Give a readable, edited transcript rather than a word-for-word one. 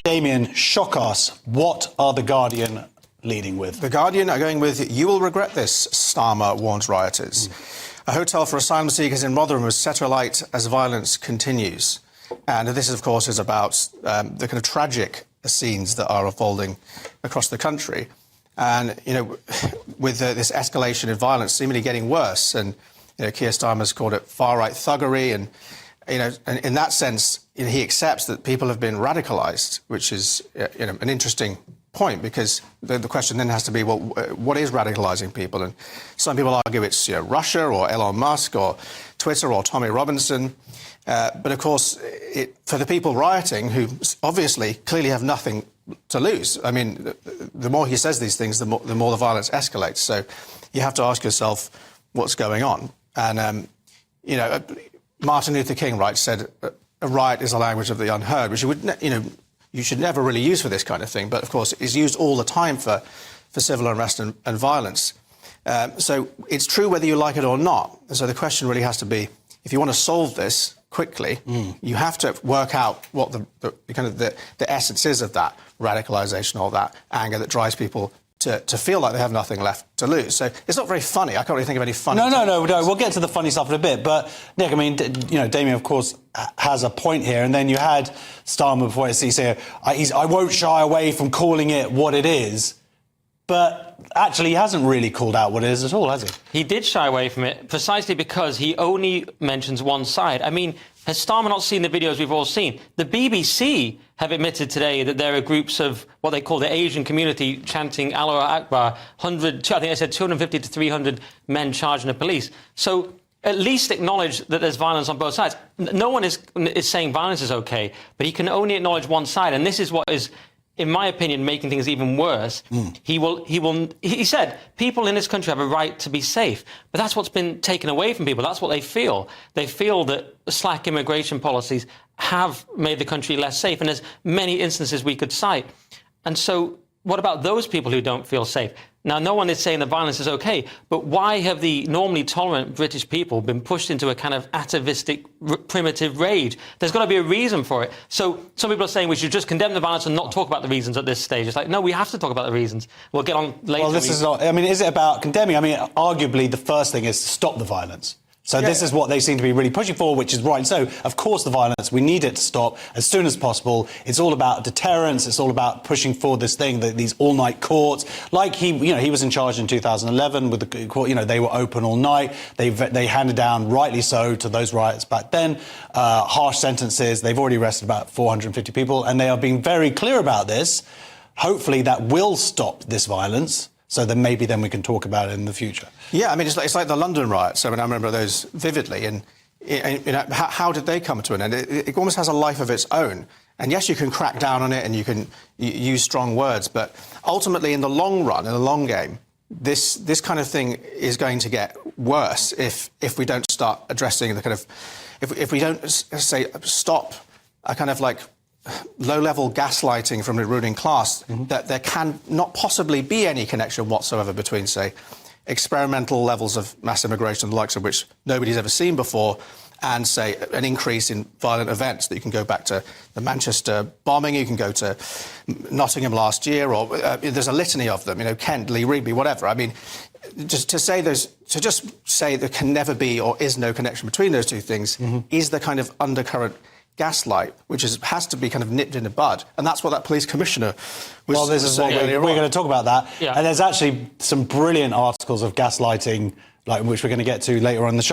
Damien, shock us. What are The Guardian leading with? The Guardian are going with, "You will regret this," Starmer warns rioters. A hotel for asylum seekers in Rotherham was set alight as violence continues. And this, of course, is about the kind of tragic scenes that are unfolding across the country. And, you know, with this escalation in violence seemingly getting worse, and, you know, Keir Starmer's called it far-right thuggery, and, you know, and in that sense, you know, he accepts that people have been radicalised, which is, you know, an interesting point, because the question then has to be, well, what is radicalising people? And some people argue it's, you know, Russia or Elon Musk or Twitter or Tommy Robinson. But of course, for the people rioting, who obviously clearly have nothing to lose. I mean, the more he says these things, the more the violence escalates. So you have to ask yourself what's going on. And, you know, Martin Luther King, right, said a riot is a language of the unheard, which you would, you know, you should never really use for this kind of thing. But, of course, it's used all the time for civil unrest and violence. So it's true whether you like it or not. And so the question really has to be, if you want to solve this quickly, you have to work out what the essence is of that radicalisation or that anger that drives people to feel like they have nothing left to lose. So it's not very funny. I can't really think of any funny... No. We'll get to the funny stuff in a bit. But, Nick, I mean, you know, Damien, of course, has a point here. And then you had Starmer before he said, I won't shy away from calling it what it is. But actually, he hasn't really called out what it is at all, has he? He did shy away from it precisely because he only mentions one side. I mean, has Starmer not seen the videos we've all seen? The BBC have admitted today that there are groups of what they call the Asian community chanting Allah Akbar, I think they said 250 to 300 men charging the police. So at least acknowledge that there's violence on both sides. No one is saying violence is OK, but he can only acknowledge one side. And this is what is, in my opinion, making things even worse. He said people in this country have a right to be safe, but that's what's been taken away from people. That's what they feel. They feel that slack immigration policies have made the country less safe, and there's many instances we could cite. And so what about those people who don't feel safe? Now, no one is saying that violence is OK, but why have the normally tolerant British people been pushed into a kind of atavistic, primitive rage? There's got to be a reason for it. So some people are saying we should just condemn the violence and not talk about the reasons at this stage. It's like, no, we have to talk about the reasons. We'll get on later. Well, this is not... I mean, is it about condemning? I mean, arguably, the first thing is to stop the violence. So this is what they seem to be really pushing for, which is right. So, of course, the violence, we need it to stop as soon as possible. It's all about deterrence. It's all about pushing for this thing, these all-night courts. Like he was in charge in 2011 with the court. You know, they were open all night. They handed down, rightly so, to those riots back then, harsh sentences. They've already arrested about 450 people, and they are being very clear about this. Hopefully, that will stop this violence. So then maybe then we can talk about it in the future. Yeah, I mean, it's like the London riots. I mean, I remember those vividly. And you know, how did they come to an end? It almost has a life of its own. And yes, you can crack down on it and you can use strong words. But ultimately, in the long run, in the long game, this kind of thing is going to get worse if we don't start addressing the kind of... If we don't, say, stop a kind of like... low-level gaslighting from the ruling class, that there can not possibly be any connection whatsoever between, say, experimental levels of mass immigration, the likes of which nobody's ever seen before, and, say, an increase in violent events. That you can go back to the Manchester bombing, you can go to Nottingham last year, or there's a litany of them, you know, Kent, Lee Rigby, whatever. I mean, just to say there can never be or is no connection between those two things is the kind of undercurrent gaslight, which has to be kind of nipped in the bud. And that's what that police commissioner was Well, this is what we're going to talk about that. Yeah. And there's actually some brilliant articles of gaslighting, like which we're going to get to later on in the show.